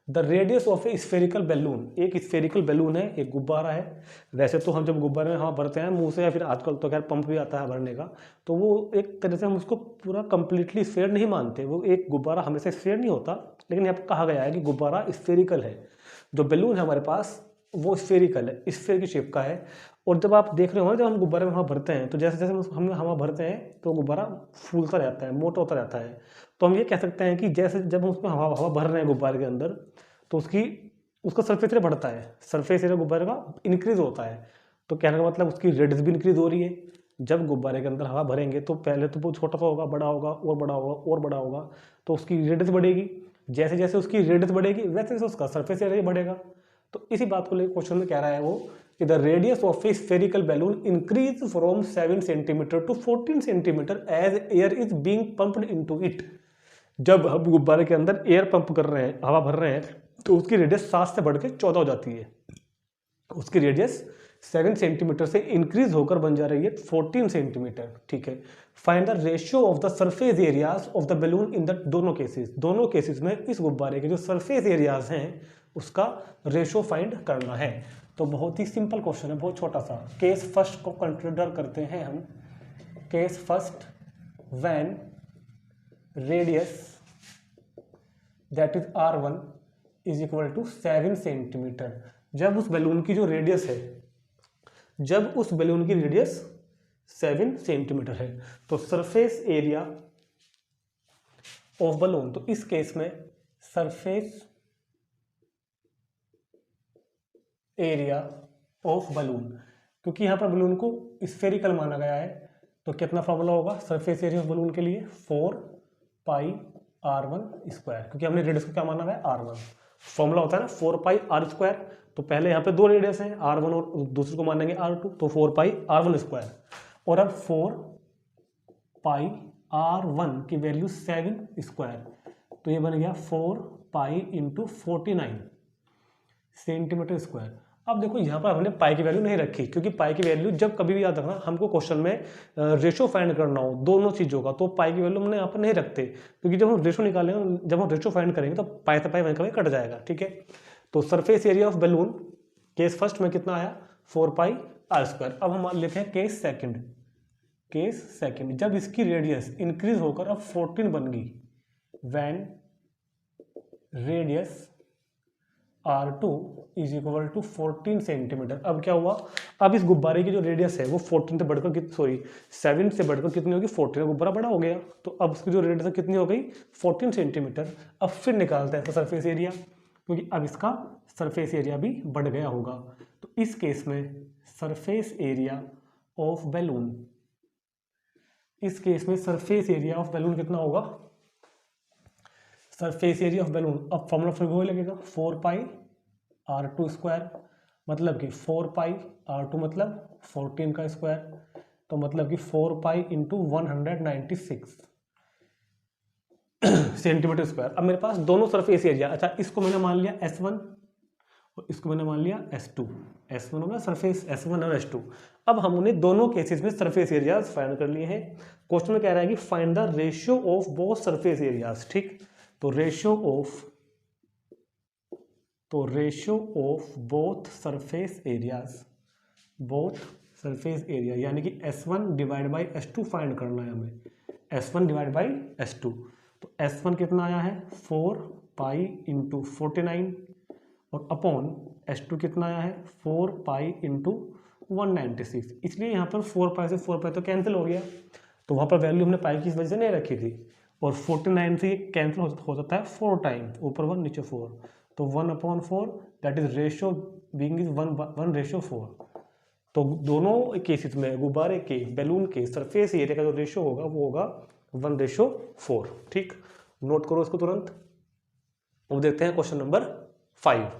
The radius of a spherical balloon, एक spherical balloon है, एक गुब्बारा है। वैसे तो हम जब गुब्बारे में हवा भरते हैं मुंह से, या फिर आजकल तो खैर पंप भी आता है भरने का, तो वो एक तरह से हम उसको पूरा कंप्लीटली स्फेयर नहीं मानते। वो एक गुब्बारा हमेशा स्फेयर नहीं होता, लेकिन यहाँ पर कहा गया है कि गुब्बारा स्फेरिकल है। जो बैलून है हमारे पास वो स्फेरिकल है, स्फेयर की शेप का है। और जब आप देख रहे हो ना, जब हम गुब्बारे में हवा भरते हैं तो जैसे जैसे हम हवा भरते हैं तो गुब्बारा फूलता रहता है, मोटा होता रहता है। तो हम ये कह सकते हैं कि जैसे जब हम उसमें हवा हवा भर रहे हैं गुब्बारे के अंदर, तो उसका सरफेस एरिया बढ़ता है, सरफेस एरिया गुब्बारे का इंक्रीज होता है। तो कहने का मतलब उसकी रेडियस भी इंक्रीज हो रही है। जब गुब्बारे के अंदर हवा भरेंगे तो पहले तो वो छोटा सा होगा, बड़ा होगा और बड़ा होगा और बड़ा होगा, तो उसकी रेडियस बढ़ेगी। जैसे जैसे उसकी रेडियस बढ़ेगी वैसे वैसे उसका सरफेस एरिया बढ़ेगा। तो इसी बात को लेकर क्वेश्चन में कह रहा है वो कि the radius of a spherical balloon increase from 7 centimetre to 14 centimetre as air is being pumped into it. जब हम गुब्बारे के अंदर एयर पंप कर रहे हैं, हवा भर रहे हैं, तो उसकी रेडियस 7 से बढ़ के 14 हो जाती है। उसकी रेडियस 7 सेंटीमीटर से इंक्रीज होकर बन जा रही है 14 सेंटीमीटर। ठीक है। Find the ratio of the surface areas of the balloon in the दोनों केसेस में इस गुब्बारे के जो सरफेस एरियाज हैं उसका रेशियो फाइंड करना है। तो बहुत ही सिंपल क्वेश्चन है, बहुत छोटा सा। केस फर्स्ट को कंसिडर करते हैं हम। Case first, when radius that is R1 is equal to 7 centimetre. जब उस बैलून की जो रेडियस है, जब उस बैलून की रेडियस 7 सेंटीमीटर है, तो सरफेस एरिया ऑफ बैलून, तो इस केस में सरफेस एरिया ऑफ बैलून, क्योंकि यहां पर बैलून को स्फेरिकल माना गया है, तो कितना फॉर्मूला होगा सरफेस एरिया ऑफ बैलून के लिए? 4 पाई R1 स्क्वायर, क्योंकि हमने रेडियस को क्या माना गया? R1। फॉर्मूला होता है ना 4 पाई R स्क्वायर। तो पहले यहाँ पे दो रेडियस हैं, R1 और दूसरे को मानेंगे R2, तो 4 पाई R1 स्क्वायर। और अब 4 पाई R1 की वैल्यू 7 स्क्वायर, तो ये बन गया 4 पाई इंटू 49 सेंटीमीटर स्क्वायर। अब देखो यहाँ पर हमने पाई की वैल्यू नहीं रखी, क्योंकि पाई की वैल्यू जब कभी भी याद रखना हमको क्वेश्चन में रेशो फाइंड करना हो दोनों चीज़ों का, तो पाई की वैल्यू हमने यहाँ पर नहीं रखते, क्योंकि जब हम रेशो निकालेंगे, जब हम रेशो फाइंड करेंगे तो पाई से पाई वहीं कभी कट जाएगा। ठीक है। तो surface area of balloon case first में कितना आया? 4 पाई R स्क्वायर। अब हम लिखे हैं केस सेकेंड। केस सेकेंड, जब इसकी रेडियस इंक्रीज होकर अब 14 बन गई, when radius R2 is equal to 14 centimetre. अब क्या हुआ? अब इस गुब्बारे की जो रेडियस है वो 14 से बढ़कर 7 से बढ़कर कितनी होगी? 14। गुब्बारा बड़ा हो गया, तो अब इसकी जो रेडियस है कितनी हो गई? 14 सेंटीमीटर। अब फिर निकालते हैं इसका सरफेस एरिया, क्योंकि अब इसका सरफेस एरिया भी बढ़ गया होगा। तो इस केस में सरफेस एरिया ऑफ बैलून, इस केस में सरफेस एरिया ऑफ बैलून कितना होगा? सरफेस एरिया ऑफ बैलून, अब फॉर्मूला फिर वही लगेगा 4 पाई R2 स्क्वायर, मतलब कि 4 पाई R2 मतलब 14 का स्क्वायर, तो मतलब कि 4 पाई इंटू 196 सेंटीमीटर स्क्वायर। अब मेरे पास दोनों सरफेस एरिया, अच्छा इसको मैंने मान लिया S1 और इसको मैंने मान लिया S2। S1 होगा सरफेस S1 और S2। अब हमने दोनों केसेस में सरफेस एरियाज फाइंड कर लिए हैं। क्वेश्चन में कह रहा है कि find the ratio of both surface areas. ठीक, तो ratio of both surface area, यानी कि S1 divide by S2 find करना है हमें। S1 डिवाइड बाई S2, तो S1 कितना आया है? 4 पाई इंटू 49 और अपॉन S2 कितना आया है? 4 पाई इंटू 196। इसलिए यहाँ पर 4 पाई से 4 पाई तो कैंसिल हो गया, तो वहाँ पर वैल्यू हमने पाई की वजह से नहीं रखी थी। और 49 से ये कैंसिल हो जाता है 4 टाइम, ऊपर 1 नीचे 4, तो 1/4 that is ratio being is 1:4। तो दोनों केसेस में गुब्बारे के, बैलून के सरफेस एरिया का जो रेशियो होगा वो होगा 1:4। ठीक, नोट करो इसको तुरंत। अब देखते हैं क्वेश्चन नंबर 5।